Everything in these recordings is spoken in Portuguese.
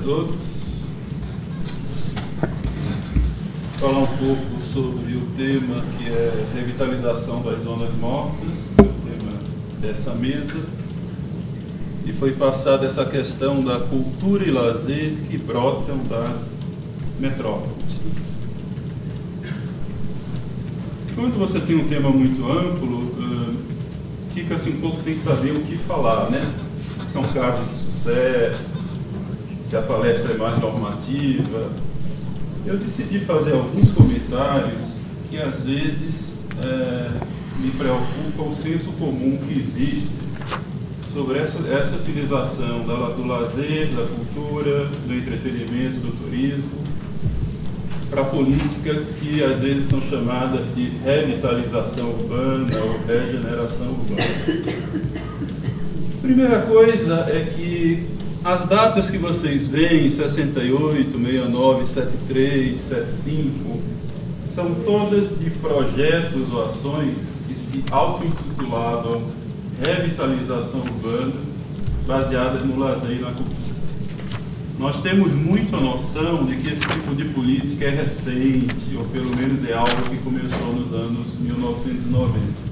todos. Falar um pouco sobre o tema que é revitalização das zonas mortas, que é o tema dessa mesa. E foi passada essa questão da cultura e lazer que brotam das metrópoles. Quando você tem um tema muito amplo, fica-se um pouco sem saber o que falar, né? São casos de sucesso, se a palestra é mais normativa. Eu decidi fazer alguns comentários que às vezes me preocupa o senso comum que existe sobre essa utilização do lazer, da cultura, do entretenimento, do turismo, para políticas que às vezes são chamadas de revitalização urbana ou regeneração urbana. Primeira coisa é que as datas que vocês veem, 68, 69, 73, 75, são todas de projetos ou ações que se auto-intitulavam revitalização urbana, baseadas no lazer e na cultura. Nós temos muito a noção de que esse tipo de política é recente, ou pelo menos é algo que começou nos anos 1990.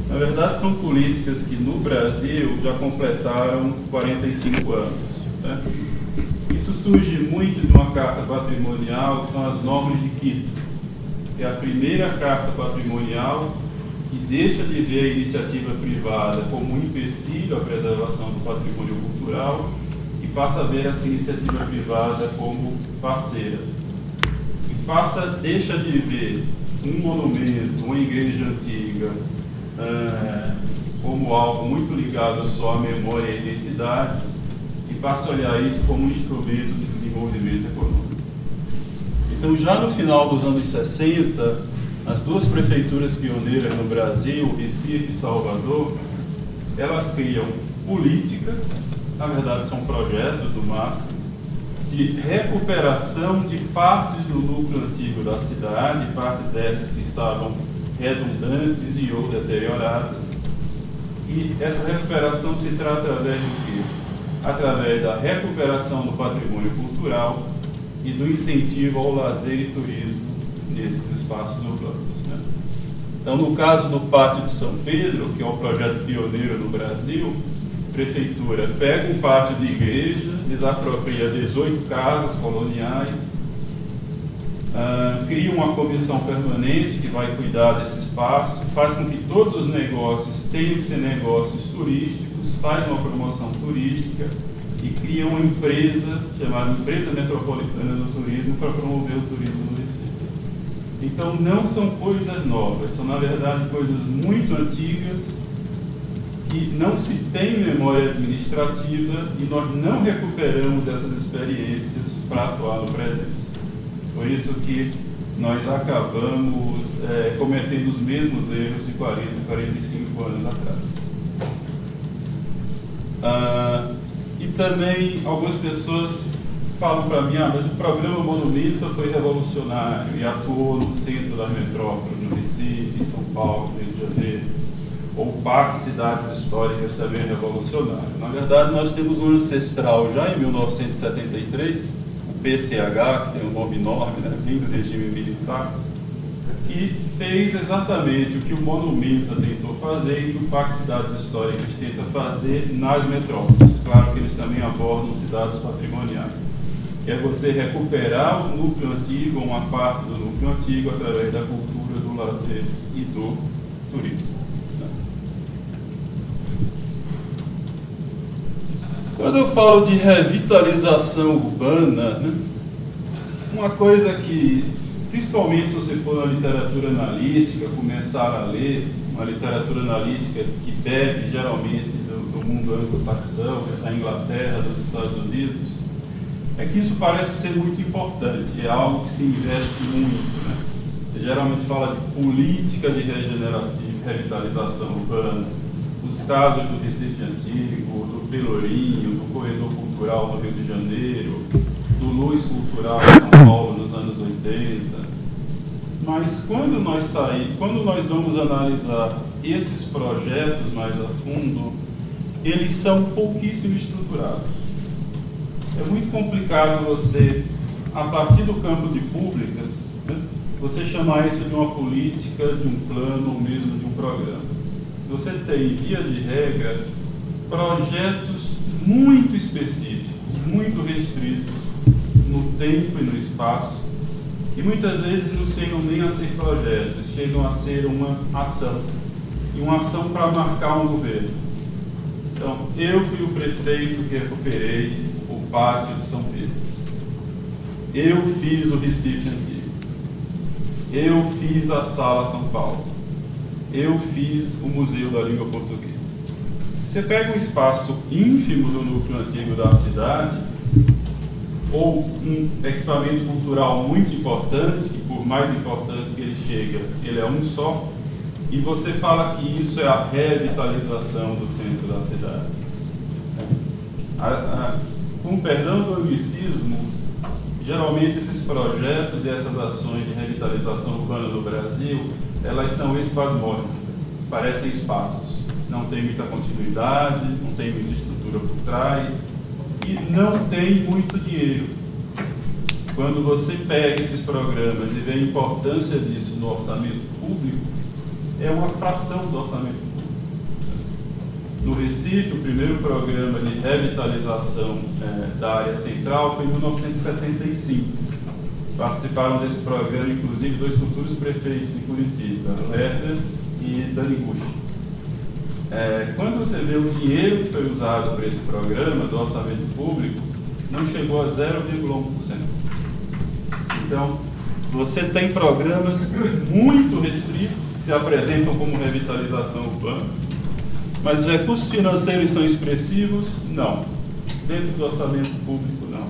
Na verdade, são políticas que no Brasil já completaram 45 anos. Né? Isso surge muito de uma carta patrimonial, que são as normas de Quito, que é a primeira carta patrimonial que deixa de ver a iniciativa privada como um empecilho à preservação do patrimônio cultural e passa a ver essa iniciativa privada como parceira. E deixa de ver um monumento, uma igreja antiga, como algo muito ligado só à memória e à identidade, e passa a olhar isso como um instrumento de desenvolvimento econômico. Então, já no final dos anos 60, as duas prefeituras pioneiras no Brasil, Recife e Salvador, elas criam políticas, na verdade são projetos do máximo, de recuperação de partes do núcleo antigo da cidade, partes essas que estavam redundantes e ou deterioradas. E essa recuperação se trata através do quê? Através da recuperação do patrimônio cultural e do incentivo ao lazer e turismo nesses espaços urbanos. Né? Então, no caso do Pátio de São Pedro, que é um projeto pioneiro no Brasil, a prefeitura pega um pátio de igreja, desapropria 18 casas coloniais, cria uma comissão permanente que vai cuidar desse espaço, faz com que todos os negócios tenham que ser negócios turísticos, faz uma promoção turística e cria uma empresa chamada Empresa Metropolitana do Turismo para promover o turismo no Recife. Então não são coisas novas, são na verdade coisas muito antigas que não se tem memória administrativa e nós não recuperamos essas experiências para atuar no presente. Por isso que nós acabamos cometendo os mesmos erros de 40, 45 anos atrás. E também algumas pessoas falam para mim, mas o programa Monumenta foi revolucionário e atuou no centro da metrópole, no Recife, em São Paulo, no Rio de Janeiro. Ou o Parque Cidades Históricas também é revolucionário. Na verdade, nós temos um ancestral já em 1973, o PCH, que tem um nome enorme, né, vindo do regime militar, que fez exatamente o que o Monumenta tentou fazer e que o Parque Cidades Históricas tenta fazer nas metrópoles. Claro que eles também abordam cidades patrimoniais, que é você recuperar o núcleo antigo, uma parte do núcleo antigo, através da cultura, do lazer e do turismo. Quando eu falo de revitalização urbana, né, uma coisa que, principalmente se você for na literatura analítica, começar a ler uma literatura analítica que bebe geralmente do mundo anglo-saxão, da Inglaterra, dos Estados Unidos, é que isso parece ser muito importante, é algo que se investe muito. Né? Você geralmente fala de política de revitalização urbana, os casos do Recife Antigo, do Pelourinho, do Corredor Cultural no Rio de Janeiro, do Luz Cultural em São Paulo nos anos 80. Mas quando nós vamos analisar esses projetos mais a fundo, eles são pouquíssimo estruturados. É muito complicado você, a partir do campo de públicas, né, você chamar isso de uma política, de um plano ou mesmo de um programa. Você tem, via de regra, projetos muito específicos, muito restritos no tempo e no espaço, e muitas vezes não chegam nem a ser projetos, chegam a ser uma ação, e uma ação para marcar um governo. Então, eu fui o prefeito que recuperei o pátio de São Pedro. Eu fiz o Recife Antigo. Eu fiz a Sala São Paulo. Eu fiz o Museu da Língua Portuguesa. Você pega um espaço ínfimo do núcleo antigo da cidade, ou um equipamento cultural muito importante, que por mais importante que ele chega, ele é um só, e você fala que isso é a revitalização do centro da cidade. Com perdão do anglicismo, geralmente esses projetos e essas ações de revitalização urbana no Brasil, elas são espasmódicas, parecem espaços. Não tem muita continuidade, não tem muita estrutura por trás e não tem muito dinheiro. Quando você pega esses programas e vê a importância disso no orçamento público, é uma fração do orçamento público. No Recife, o primeiro programa de revitalização da área central foi em 1975. Participaram desse programa, inclusive, dois futuros prefeitos de Curitiba, o Herder e Dani Gucci. Quando você vê o dinheiro que foi usado para esse programa do orçamento público, não chegou a 0,1%. Então, você tem programas muito restritos, que se apresentam como revitalização urbana, mas os recursos financeiros são expressivos? Não. Dentro do orçamento público, não.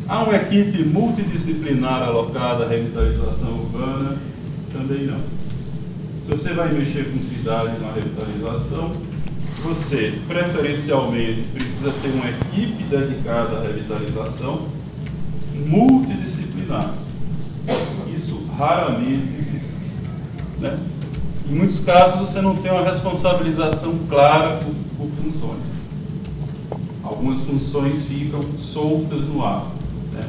Há uma equipe multidisciplinar alocada à revitalização urbana? Também não. Se você vai mexer com cidade na revitalização, você, preferencialmente, precisa ter uma equipe dedicada à revitalização multidisciplinar. Isso raramente existe, né? Em muitos casos, você não tem uma responsabilização clara por funções. Algumas funções ficam soltas no ar, né?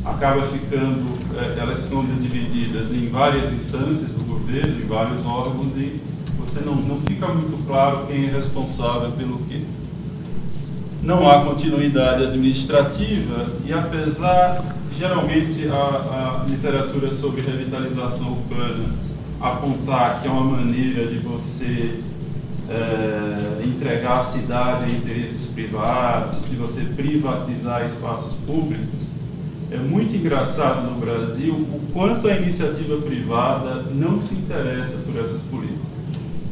Acaba ficando, elas ficam divididas em várias instâncias do governo, em vários órgãos, e você não fica muito claro quem é responsável pelo quê. Não há continuidade administrativa e, apesar, geralmente, a literatura sobre revitalização urbana apontar que é uma maneira de você entregar a cidade a interesses privados, de você privatizar espaços públicos, é muito engraçado no Brasil o quanto a iniciativa privada não se interessa por essas políticas.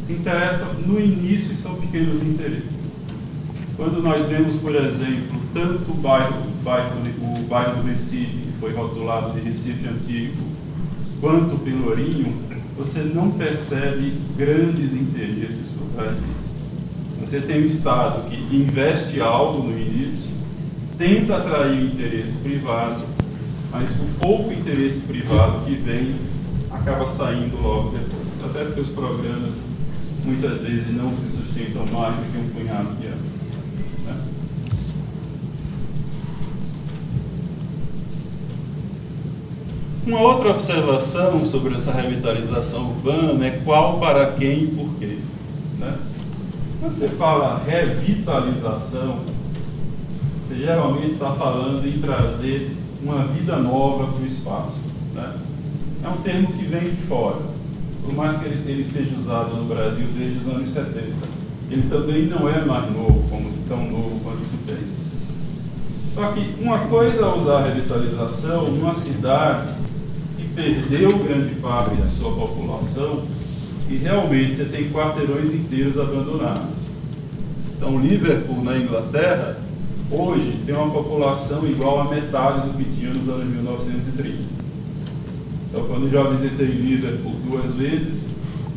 Se interessa no início e são pequenos interesses. Quando nós vemos, por exemplo, tanto o bairro do Recife, que foi rotulado de Recife Antigo, quanto o Pelourinho, você não percebe grandes interesses por trás disso. Você tem um Estado que investe algo no início, tenta atrair o interesse privado, mas o pouco interesse privado que vem acaba saindo logo depois. Até porque os programas muitas vezes não se sustentam mais do que um punhado de anos, né? Uma outra observação sobre essa revitalização urbana é qual, para quem e por quê, né? Quando você fala revitalização, você geralmente está falando em trazer uma vida nova para o espaço, né? É um termo que vem de fora, por mais que ele esteja usado no Brasil desde os anos 70. Ele também não é mais novo, tão novo quanto se pensa. Só que uma coisa é usar a revitalização numa cidade que perdeu grande parte da sua população e realmente você tem quarteirões inteiros abandonados. Então, Liverpool, na Inglaterra, hoje tem uma população igual a metade do que tinha nos anos 1930. Então, quando já visitei Liverpool 2 vezes,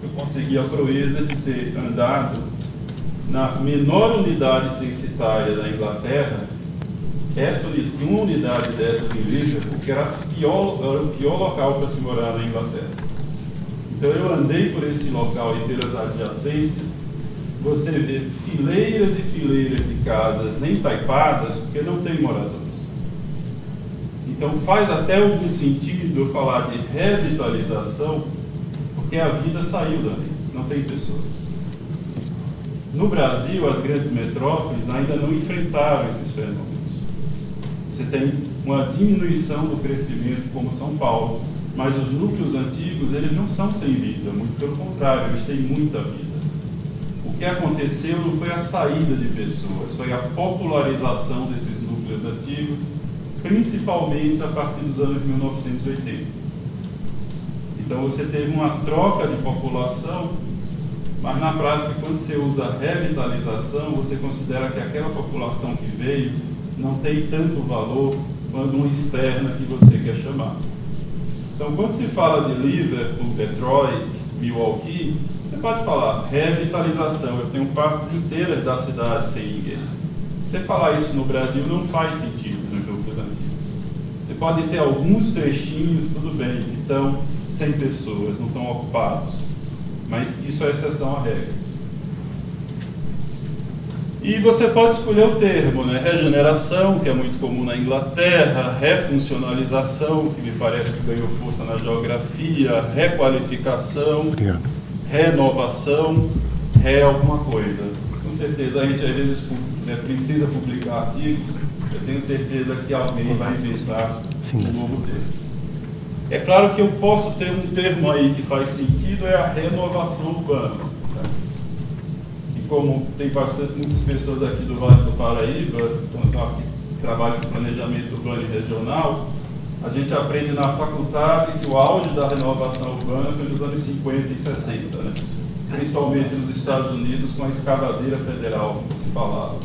eu consegui a proeza de ter andado na menor unidade censitária da Inglaterra. Tinha uma unidade dessa em Liverpool que era o pior local para se morar na Inglaterra. Então eu andei por esse local e pelas adjacências você vê fileiras e fileiras de casas entaipadas porque não tem moradores. Então faz até algum sentido eu falar de revitalização, porque a vida saiu dali, não tem pessoas. No Brasil, as grandes metrópoles ainda não enfrentaram esses fenômenos. Você tem uma diminuição do crescimento como São Paulo, mas os núcleos antigos, eles não são sem vida, muito pelo contrário, eles têm muita vida. O que aconteceu não foi a saída de pessoas, foi a popularização desses núcleos antigos, principalmente a partir dos anos 1980. Então você teve uma troca de população, mas na prática, quando você usa revitalização, você considera que aquela população que veio não tem tanto valor quanto uma externa que você quer chamar. Então, quando se fala de Liverpool, Detroit, Milwaukee, você pode falar revitalização. Eu tenho partes inteiras da cidade sem ninguém. Você falar isso no Brasil não faz sentido no núcleo antigo. Você pode ter alguns trechinhos, tudo bem, que estão sem pessoas, não estão ocupados. Mas isso é exceção à regra. E você pode escolher o termo, né? Regeneração, que é muito comum na Inglaterra, refuncionalização, que me parece que ganhou força na geografia, requalificação, renovação, alguma coisa. Com certeza a gente às vezes precisa publicar artigos, eu tenho certeza que alguém vai inventar um novo termo. É claro que eu posso ter um termo aí que faz sentido, é a renovação urbana. Como tem muitas pessoas aqui do Vale do Paraíba, quando eu trabalho com planejamento urbano e regional, a gente aprende na faculdade que o auge da renovação urbana foi nos anos 50 e 60, né? Principalmente nos Estados Unidos, com a escavadeira federal, como se falava.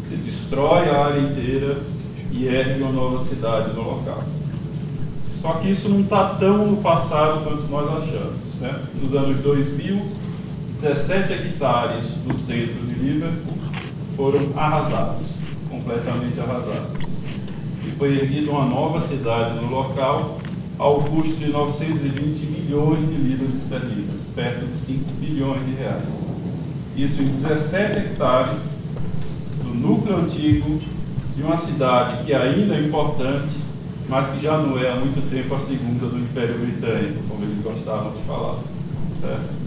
Você destrói a área inteira e ergue uma nova cidade no local. Só que isso não está tão no passado quanto nós achamos, né? Nos anos 2000, 17 hectares do centro de Liverpool foram arrasados, completamente arrasados. E foi erguida uma nova cidade no local ao custo de 920 milhões de libras esterlinas, perto de 5 bilhões de reais. Isso em 17 hectares do núcleo antigo de uma cidade que ainda é importante, mas que já não é há muito tempo a segunda do Império Britânico, como eles gostavam de falar. Certo?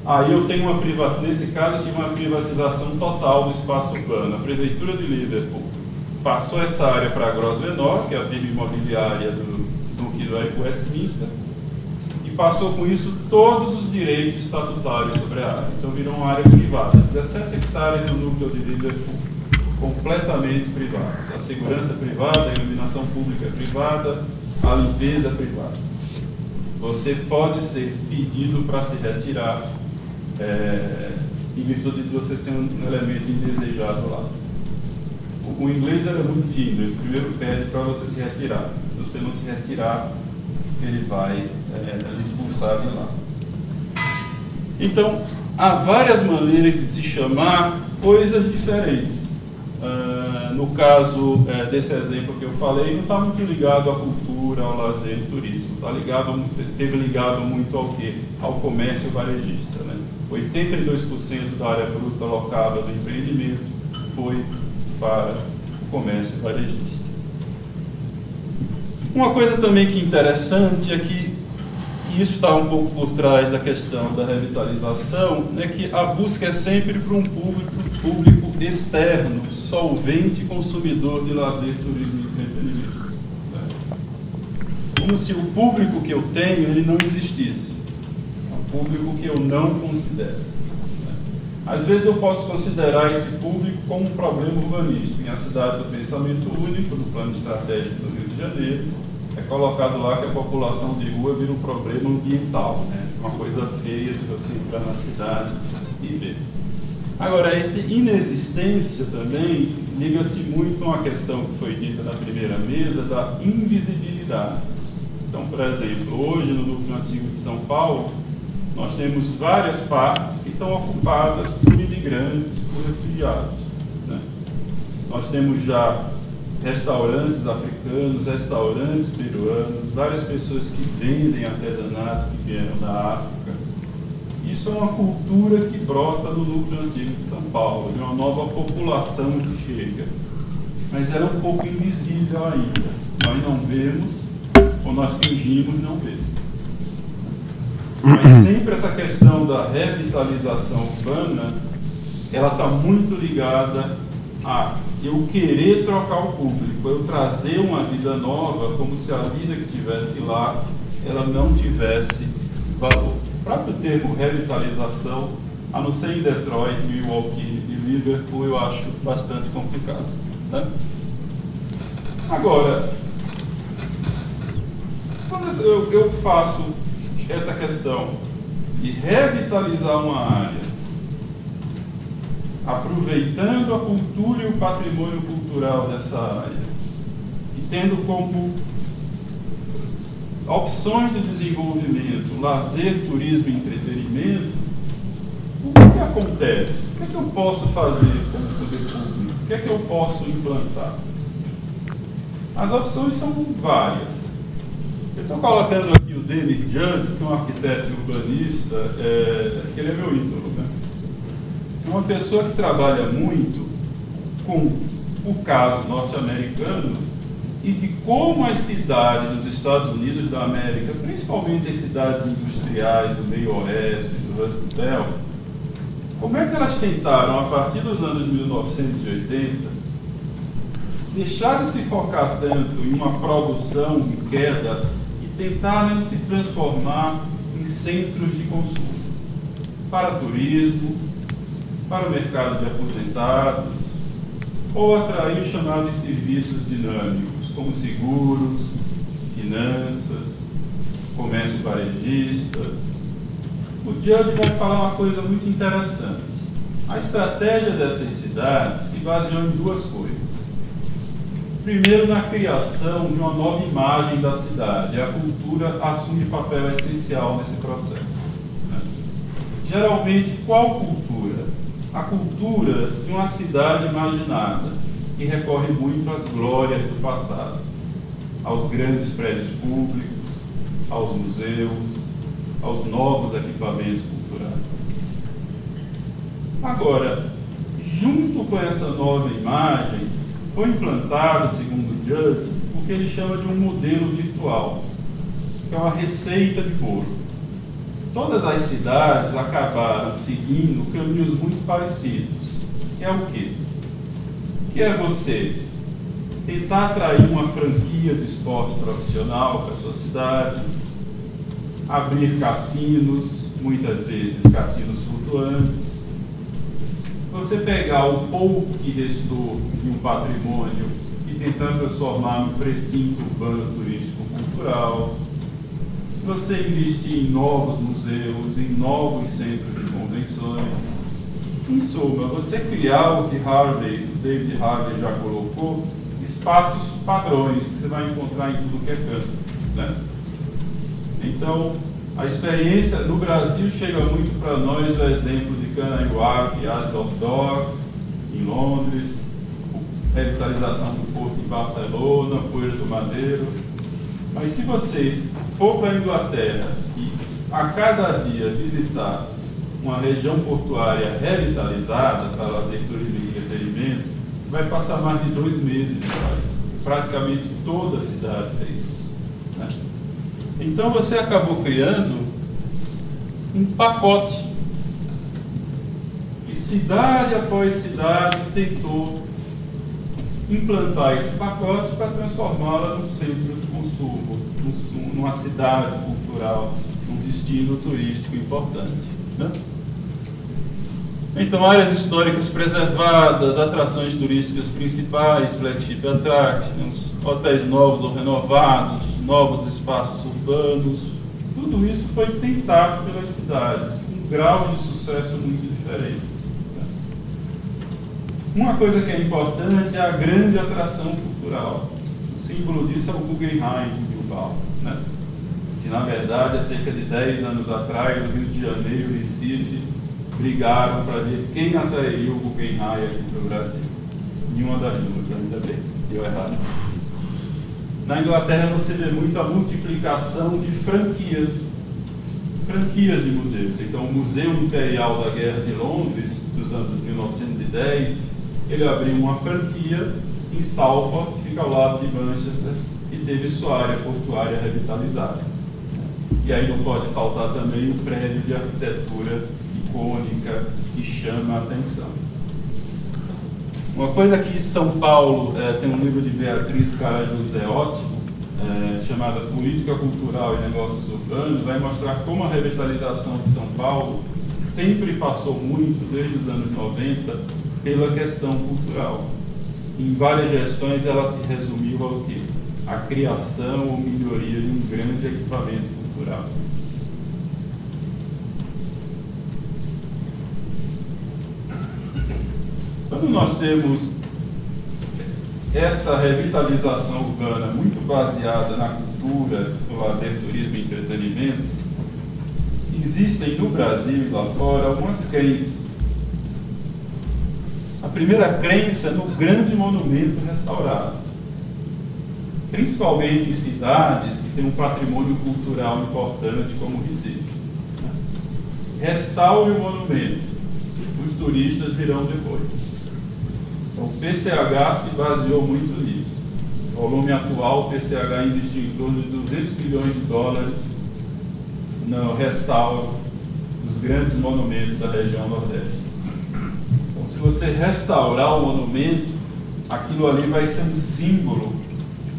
Aí eu tenho nesse caso eu tive uma privatização total do espaço urbano. A Prefeitura de Liverpool passou essa área para a Grosvenor, que é a firma imobiliária do Duque de Westminster, e passou com isso todos os direitos estatutários sobre a área. Então virou uma área privada. 17 hectares do núcleo de Liverpool completamente privado. A segurança privada, a iluminação pública privada, a limpeza privada. Você pode ser pedido para se retirar em virtude de você ser um elemento indesejado lá. O inglês era muito fino, ele primeiro pede para você se retirar. Se você não se retirar, ele vai lhe expulsar de lá. Então, há várias maneiras de se chamar coisas diferentes. No caso desse exemplo que eu falei, não está muito ligado à cultura, ao lazer e turismo. Teve ligado muito ao quê? Ao comércio varejista, né? 82% da área bruta alocada do empreendimento foi para o comércio varejista. Uma coisa também que é interessante é que, e isso está um pouco por trás da questão da revitalização, é que a busca é sempre para um público externo, solvente, consumidor de lazer, turismo e entretenimento. Como se o público que eu tenho ele não existisse. É um público que eu não considero. Às vezes eu posso considerar esse público como um problema urbanístico. Em A Cidade do Pensamento Único, do Plano Estratégico do Rio de Janeiro, é colocado lá que a população de rua vira um problema ambiental, né? Uma coisa feia de você entrar na cidade e ver. Agora, essa inexistência também liga-se muito a uma questão que foi dita na primeira mesa, da invisibilidade. Então, por exemplo, hoje no núcleo antigo de São Paulo, nós temos várias partes que estão ocupadas por imigrantes, por refugiados, né? Nós temos já restaurantes africanos, restaurantes peruanos, várias pessoas que vendem artesanato que vieram da África. Isso é uma cultura que brota no núcleo antigo de São Paulo, de uma nova população que chega. Mas ela é um pouco invisível ainda. Nós não vemos, ou nós fingimos não ver. Mas sempre essa questão da revitalização urbana, ela está muito ligada a eu querer trocar o público, eu trazer uma vida nova, como se a vida que estivesse lá, ela não tivesse valor. O próprio termo revitalização, a não ser em Detroit, Milwaukee e Liverpool, eu acho bastante complicado, né? Agora, quando eu faço essa questão de revitalizar uma área, aproveitando a cultura e o patrimônio cultural dessa área, e tendo como opções de desenvolvimento, lazer, turismo e entretenimento, o que acontece? O que eu posso fazer como poder público? O que eu posso implantar? As opções são várias. Eu estou colocando aqui o Dennis Judd, que é um arquiteto e urbanista, que ele é meu ídolo, né? É uma pessoa que trabalha muito com o caso norte-americano e de como as cidades dos Estados Unidos da América, principalmente as cidades industriais do meio oeste, do Rust Belt, como é que elas tentaram, a partir dos anos 1980, deixar de se focar tanto em uma produção em queda e tentarem se transformar em centros de consumo para turismo, para o mercado de aposentados, ou atrair os chamados serviços dinâmicos, como seguros, finanças, comércio varejista. O Judd vai falar uma coisa muito interessante. A estratégia dessas cidades se baseou em duas coisas. Primeiro, na criação de uma nova imagem da cidade. A cultura assume papel essencial nesse processo, né? Geralmente, qual cultura? A cultura de uma cidade imaginada, que recorre muito às glórias do passado, aos grandes prédios públicos, aos museus, aos novos equipamentos culturais. Agora, junto com essa nova imagem, foi implantado, segundo Judd, o que ele chama de um modelo virtual, que é uma receita de bolo. Todas as cidades acabaram seguindo caminhos muito parecidos. Que é o quê? Que é você tentar atrair uma franquia de esporte profissional para a sua cidade, abrir cassinos, muitas vezes cassinos flutuantes, você pegar o pouco que restou de um patrimônio e tentar transformar num precinto urbano turístico cultural, você investir em novos museus, em novos centros de convenções. Em suma, você criar o que David Harvey já colocou, espaços padrões que você vai encontrar em tudo que é canto, né? Então, a experiência no Brasil chega muito para nós o exemplo de Canaiguá, Asdorf Docks, em Londres, revitalização do porto em Barcelona, Puerto Madeiro. Mas se você for para a Inglaterra e a cada dia visitar uma região portuária revitalizada para lazer, turismo e entretenimento, você vai passar mais de 2 meses em Paris. Praticamente toda a cidade fez isso, né? Então você acabou criando um pacote e cidade após cidade tentou implantar esse pacote para transformá-la num centro de consumo, numa cidade cultural, num destino turístico importante, né? Então, áreas históricas preservadas, atrações turísticas principais, flagship attractions, hotéis novos ou renovados, novos espaços urbanos, tudo isso foi tentado pelas cidades, com um grau de sucesso muito diferente. Uma coisa que é importante é a grande atração cultural. O símbolo disso é o Guggenheim de Bilbao, né? Que, na verdade, há cerca de 10 anos atrás, o Rio de Janeiro e Recife brigaram para ver quem atrairia o Guggenheim aqui para o Brasil. Nenhuma das duas, ainda bem, deu errado. Na Inglaterra você vê muito a multiplicação de franquias franquias de museus. Então, o Museu Imperial da Guerra de Londres, dos anos 1910, ele abriu uma franquia em Salford, que fica ao lado de Manchester, e teve sua área portuária revitalizada. E aí não pode faltar também o prédio de arquitetura icônica que chama a atenção. Uma coisa que São Paulo, tem um livro de Beatriz Carajusé ótimo, chamada Política Cultural e Negócios Urbanos, vai mostrar como a revitalização de São Paulo sempre passou muito, desde os anos 90, pela questão cultural. Em várias gestões ela se resumiu ao quê? A criação ou melhoria de um grande equipamento cultural. Quando nós temos essa revitalização urbana muito baseada na cultura, no lazer, turismo e entretenimento, existem no Brasil e lá fora algumas crenças. A primeira crença é no grande monumento restaurado, principalmente em cidades que têm um patrimônio cultural importante como Recife. Restaure o monumento, os turistas virão depois. Então, o PCH se baseou muito nisso. O volume atual, o PCH investiu em torno de 200 bilhões de dólares no restauro dos grandes monumentos da região Nordeste. Então, se você restaurar o monumento, aquilo ali vai ser um símbolo,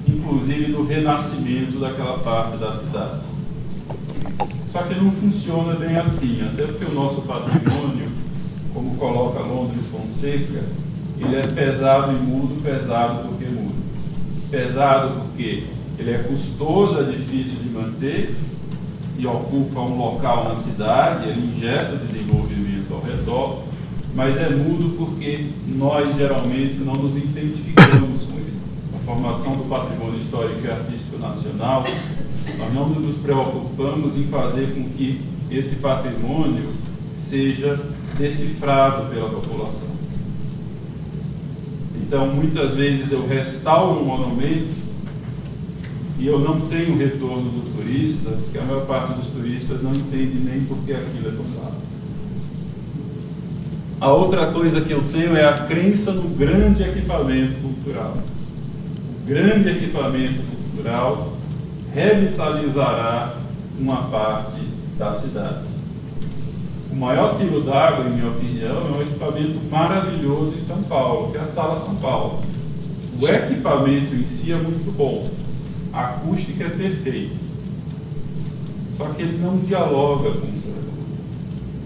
inclusive, do renascimento daquela parte da cidade. Só que não funciona bem assim, até porque o nosso patrimônio, como coloca Londres Fonseca, ele é pesado e mudo, pesado porque muda. Pesado porque ele é custoso, é difícil de manter e ocupa um local na cidade, ele ingessa o desenvolvimento ao redor, mas é mudo porque nós geralmente não nos identificamos com ele. A formação do patrimônio histórico e artístico nacional, nós não nos preocupamos em fazer com que esse patrimônio seja decifrado pela população. Então, muitas vezes eu restauro um monumento e eu não tenho retorno do turista, porque a maior parte dos turistas não entende nem por que aquilo é tão caro. A outra coisa que eu tenho é a crença no grande equipamento cultural. O grande equipamento cultural revitalizará uma parte da cidade. O maior tiro d'água, em minha opinião, é um equipamento maravilhoso em São Paulo, que é a Sala São Paulo. O equipamento em si é muito bom, a acústica é perfeita, só que ele não dialoga com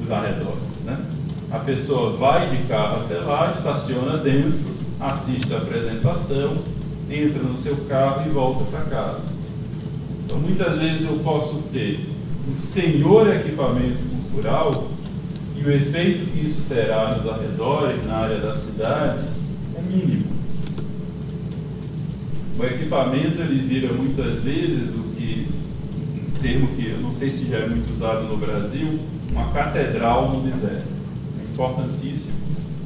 os arredores, né? A pessoa vai de carro até lá, estaciona dentro, assiste a apresentação, entra no seu carro e volta para casa. Então, muitas vezes eu posso ter um senhor equipamento cultural e o efeito que isso terá nos arredores, na área da cidade, é mínimo. O equipamento ele vira muitas vezes o que, um termo que eu não sei se já é muito usado no Brasil, uma catedral no deserto. É importantíssimo,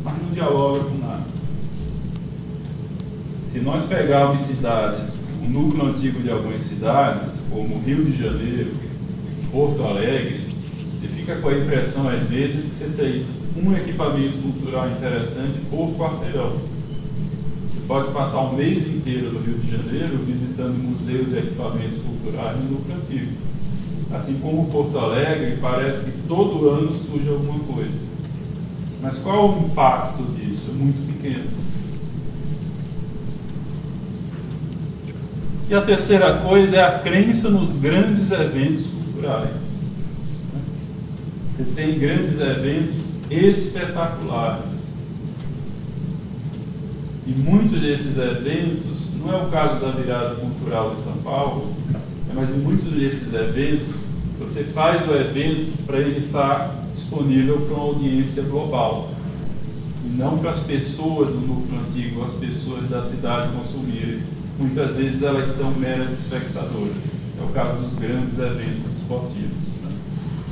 mas não dialoga com nada. Se nós pegarmos cidades, o núcleo antigo de algumas cidades, como Rio de Janeiro, Porto Alegre, você fica com a impressão, às vezes, que você tem um equipamento cultural interessante por quarteirão. Você pode passar um mês inteiro no Rio de Janeiro visitando museus e equipamentos culturais no núcleo antigo. Assim como Porto Alegre, parece que todo ano surge alguma coisa. Mas qual é o impacto disso? É muito pequeno. E a terceira coisa é a crença nos grandes eventos culturais. Você tem grandes eventos espetaculares. E muitos desses eventos, não é o caso da virada cultural de São Paulo, mas em muitos desses eventos, você faz o evento para ele estar disponível para uma audiência global. E não para as pessoas do núcleo antigo, as pessoas da cidade consumirem. Muitas vezes elas são meras espectadoras. É o caso dos grandes eventos esportivos. Né?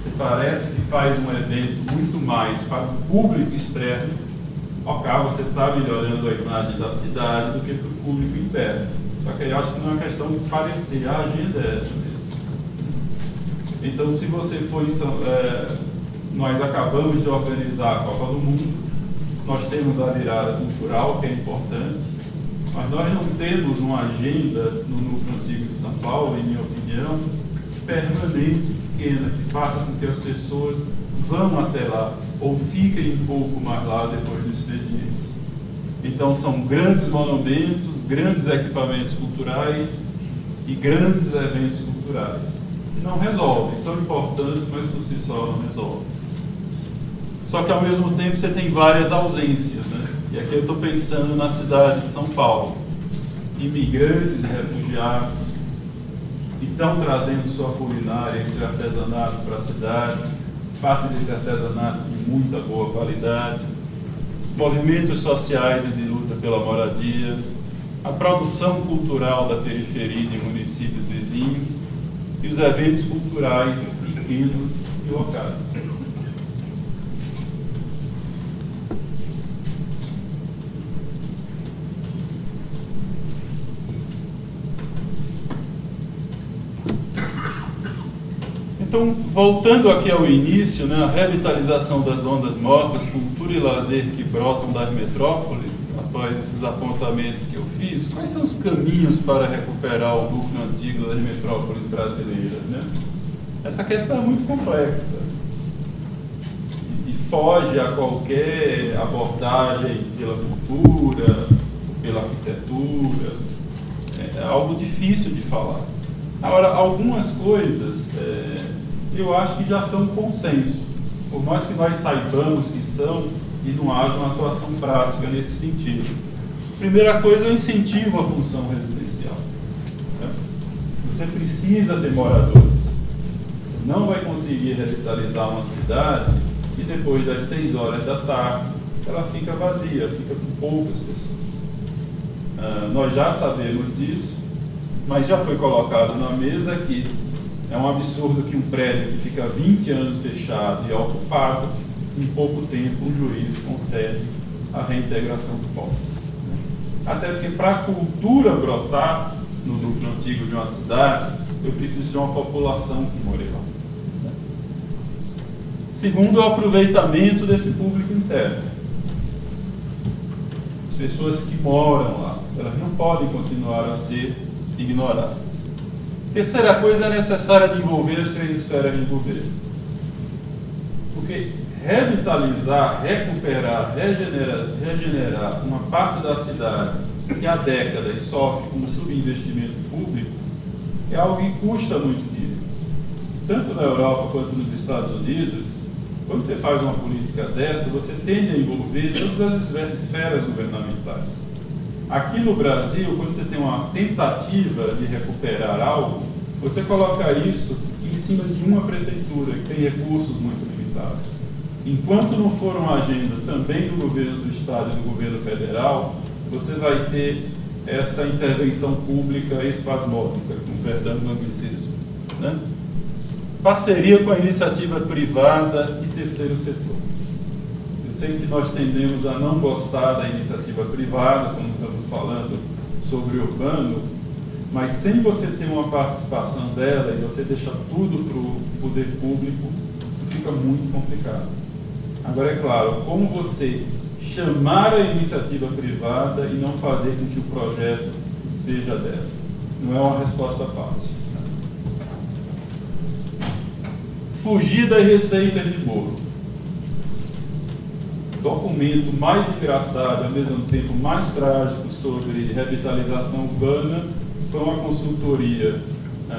Você parece que faz um evento muito mais para o público externo, ok, você está melhorando a imagem da cidade do que para o público interno. Só que eu acho que não é uma questão de parecer, a agenda é essa mesmo. Então, se você for em nós acabamos de organizar a Copa do Mundo, nós temos a virada cultural, que é importante, mas nós não temos uma agenda no núcleo antigo de São Paulo, em minha opinião, permanente, pequena, que faça com que as pessoas vão até lá, ou fiquem um pouco mais lá depois do expediente. Então, são grandes monumentos, grandes equipamentos culturais e grandes eventos culturais. Não resolvem, são importantes, mas por si só não resolvem. Só que ao mesmo tempo você tem várias ausências, né? E aqui eu estou pensando na cidade de São Paulo. Imigrantes e refugiados que estão trazendo sua culinária e seu artesanato para a cidade, parte desse artesanato de muita boa qualidade, movimentos sociais e de luta pela moradia, a produção cultural da periferia de municípios vizinhos e os eventos culturais pequenos e locais. Então, voltando aqui ao início, né, a revitalização das zonas mortas, cultura e lazer que brotam das metrópoles, após esses apontamentos que eu fiz, quais são os caminhos para recuperar o núcleo antigo das metrópoles brasileiras, né? Essa questão é muito complexa e foge a qualquer abordagem pela cultura, pela arquitetura, é algo difícil de falar. Agora, algumas coisas eu acho que já são consenso, por mais que nós saibamos que são e não haja uma atuação prática nesse sentido. Primeira coisa é o incentivo à função residencial. Né? Você precisa ter moradores. Não vai conseguir revitalizar uma cidade e depois das 6 horas da tarde ela fica vazia, fica com poucas pessoas. Nós já sabemos disso, mas já foi colocado na mesa que é um absurdo que um prédio que fica 20 anos fechado e ocupado, em pouco tempo um juiz concede a reintegração do posse. Até porque para a cultura brotar no núcleo antigo de uma cidade, eu preciso de uma população que more lá. Segundo, o aproveitamento desse público interno. As pessoas que moram lá, elas não podem continuar a ser ignoradas. Terceira coisa, é necessária de envolver as 3 esferas de governo. Porque revitalizar, recuperar, regenerar uma parte da cidade que há décadas sofre com o subinvestimento público é algo que custa muito dinheiro. Tanto na Europa quanto nos Estados Unidos, quando você faz uma política dessa, você tende a envolver todas as esferas governamentais. Aqui no Brasil, quando você tem uma tentativa de recuperar algo, você coloca isso em cima de uma prefeitura que tem recursos muito limitados. Enquanto não for uma agenda também do governo do Estado e do governo federal, você vai ter essa intervenção pública espasmódica, com perdão do anglicismo, né? Parceria com a iniciativa privada e terceiro setor. Eu sei que nós tendemos a não gostar da iniciativa privada, quando estamos falando sobre urbano, mas sem você ter uma participação dela e você deixa tudo para o poder público, isso fica muito complicado. Agora, é claro, como você chamar a iniciativa privada e não fazer com que o projeto seja dela? Não é uma resposta fácil. Fugir das receitas de bolo. O documento mais engraçado, ao mesmo tempo mais trágico, sobre revitalização urbana foi uma consultoria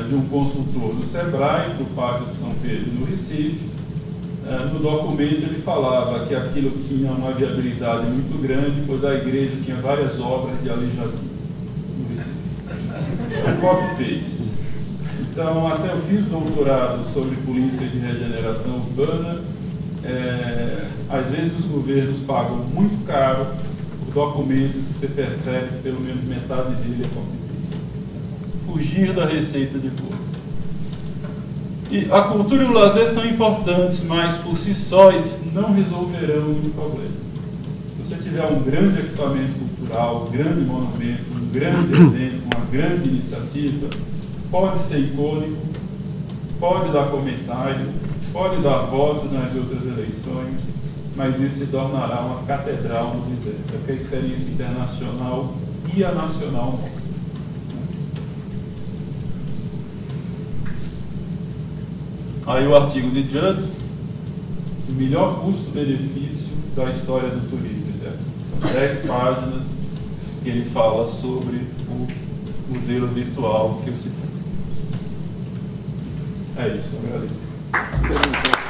de um consultor do SEBRAE para o Parque de São Pedro, no Recife. No documento ele falava que aquilo tinha uma viabilidade muito grande, pois a igreja tinha várias obras de alijamento no Recife. É um copy-paste. Então, até eu fiz doutorado sobre política de regeneração urbana. Às vezes os governos pagam muito caro por documentos que você percebe que pelo menos metade dele é copy-paste. Fugir da receita de bolo. E a cultura e o lazer são importantes, mas por si sós não resolverão o problema. Se você tiver um grande equipamento cultural, um grande monumento, um grande evento, uma grande iniciativa, pode ser icônico, pode dar comentário, pode dar voto nas outras eleições, mas isso se tornará uma catedral no deserto. É que a experiência internacional e a nacional mostra. Aí o artigo de Judd, o melhor custo-benefício da história do turismo, certo? São 10 páginas que ele fala sobre o modelo virtual que eu citei. É isso, agradeço.